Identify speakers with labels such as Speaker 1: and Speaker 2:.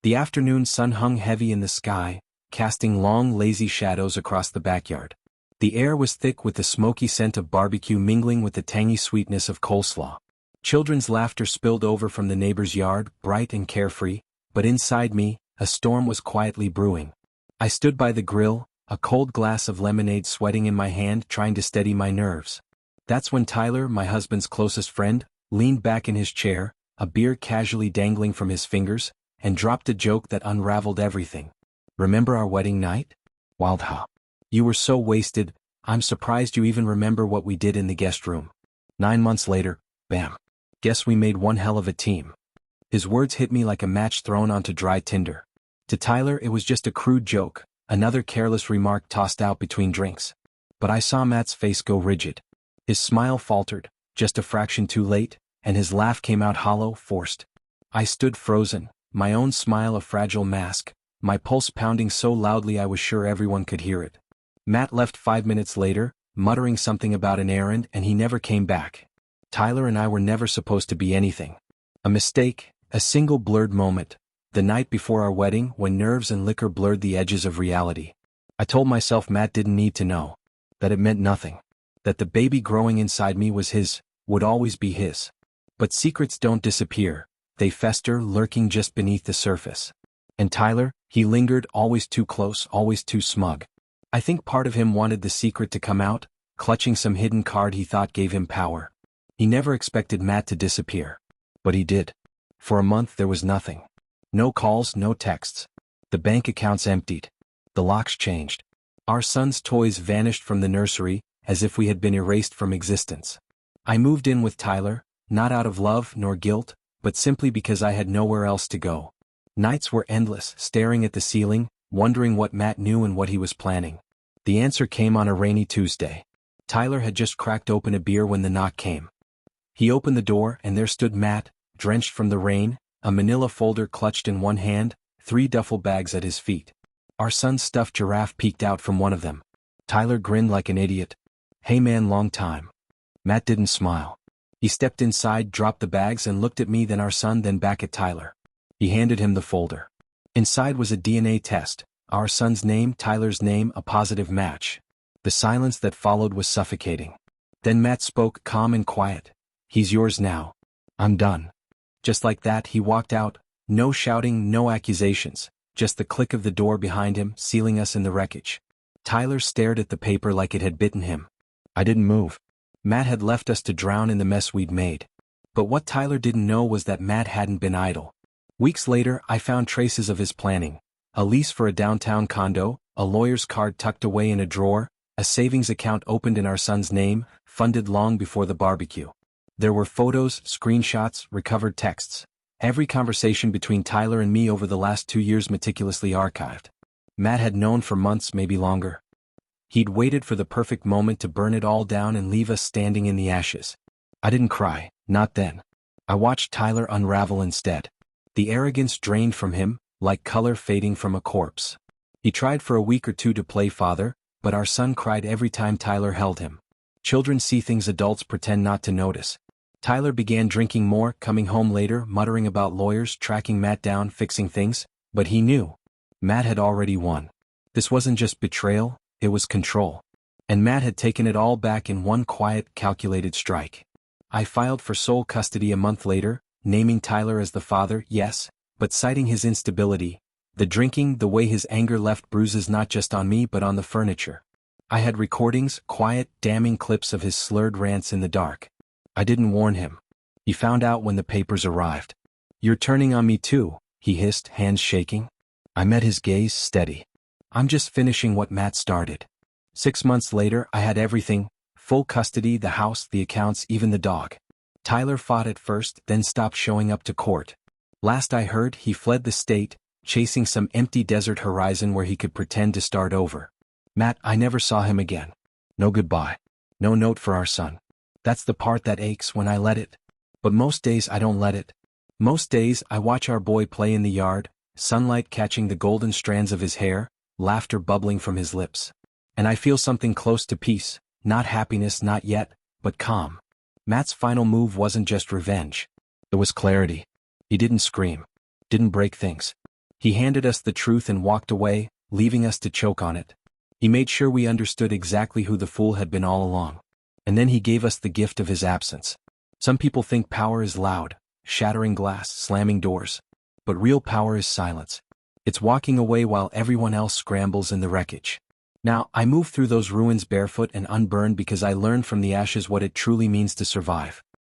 Speaker 1: The afternoon sun hung heavy in the sky, casting long lazy shadows across the backyard. The air was thick with the smoky scent of barbecue mingling with the tangy sweetness of coleslaw. Children's laughter spilled over from the neighbor's yard, bright and carefree, but inside me, a storm was quietly brewing. I stood by the grill, a cold glass of lemonade sweating in my hand, trying to steady my nerves. That's when Tyler, my husband's closest friend, leaned back in his chair, a beer casually dangling from his fingers, and dropped a joke that unraveled everything. "Remember our wedding night? Wild huh? You were so wasted, I'm surprised you even remember what we did in the guest room. 9 months later, bam. Guess we made one hell of a team." His words hit me like a match thrown onto dry tinder. To Tyler it was just a crude joke, another careless remark tossed out between drinks. But I saw Matt's face go rigid. His smile faltered, just a fraction too late, and his laugh came out hollow, forced. I stood frozen, my own smile a fragile mask, my pulse pounding so loudly I was sure everyone could hear it. Matt left 5 minutes later, muttering something about an errand, and he never came back. Tyler and I were never supposed to be anything. A mistake, a single blurred moment, the night before our wedding when nerves and liquor blurred the edges of reality. I told myself Matt didn't need to know, that it meant nothing, that the baby growing inside me was his, would always be his. But secrets don't disappear, they fester, lurking just beneath the surface. And Tyler, he lingered, always too close, always too smug. I think part of him wanted the secret to come out, clutching some hidden card he thought gave him power. He never expected Matt to disappear. But he did. For a month there was nothing. No calls, no texts. The bank accounts emptied. The locks changed. Our son's toys vanished from the nursery, as if we had been erased from existence. I moved in with Tyler, not out of love nor guilt, but simply because I had nowhere else to go. Nights were endless, staring at the ceiling, wondering what Matt knew and what he was planning. The answer came on a rainy Tuesday. Tyler had just cracked open a beer when the knock came. He opened the door and there stood Matt, drenched from the rain, a manila folder clutched in one hand, 3 duffel bags at his feet. Our son's stuffed giraffe peeked out from one of them. Tyler grinned like an idiot. "Hey man, long time." Matt didn't smile. He stepped inside, dropped the bags and looked at me, then our son, then back at Tyler. He handed him the folder. Inside was a DNA test, our son's name, Tyler's name, a positive match. The silence that followed was suffocating. Then Matt spoke, calm and quiet. "He's yours now. I'm done." Just like that he walked out, no shouting, no accusations, just the click of the door behind him, sealing us in the wreckage. Tyler stared at the paper like it had bitten him. I didn't move. Matt had left us to drown in the mess we'd made. But what Tyler didn't know was that Matt hadn't been idle. Weeks later I found traces of his planning. A lease for a downtown condo, a lawyer's card tucked away in a drawer, a savings account opened in our son's name, funded long before the barbecue. There were photos, screenshots, recovered texts. Every conversation between Tyler and me over the last 2 years meticulously archived. Matt had known for months, maybe longer. He'd waited for the perfect moment to burn it all down and leave us standing in the ashes. I didn't cry, not then. I watched Tyler unravel instead. The arrogance drained from him, like color fading from a corpse. He tried for a week or two to play father, but our son cried every time Tyler held him. Children see things adults pretend not to notice. Tyler began drinking more, coming home later, muttering about lawyers, tracking Matt down, fixing things, but he knew. Matt had already won. This wasn't just betrayal, it was control. And Matt had taken it all back in one quiet, calculated strike. I filed for sole custody a month later, naming Tyler as the father, yes, but citing his instability, the drinking, the way his anger left bruises not just on me but on the furniture. I had recordings, quiet, damning clips of his slurred rants in the dark. I didn't warn him. He found out when the papers arrived. "You're turning on me too," he hissed, hands shaking. I met his gaze, steady. "I'm just finishing what Matt started." 6 months later I had everything, full custody, the house, the accounts, even the dog. Tyler fought at first, then stopped showing up to court. Last I heard, he fled the state, chasing some empty desert horizon where he could pretend to start over. Matt, I never saw him again. No goodbye. No note for our son. That's the part that aches when I let it. But most days I don't let it. Most days I watch our boy play in the yard, sunlight catching the golden strands of his hair, laughter bubbling from his lips. And I feel something close to peace, not happiness, not yet, but calm. Matt's final move wasn't just revenge. It was clarity. He didn't scream. Didn't break things. He handed us the truth and walked away, leaving us to choke on it. He made sure we understood exactly who the fool had been all along. And then he gave us the gift of his absence. Some people think power is loud, shattering glass, slamming doors. But real power is silence. It's walking away while everyone else scrambles in the wreckage. Now, I move through those ruins barefoot and unburned because I learned from the ashes what it truly means to survive.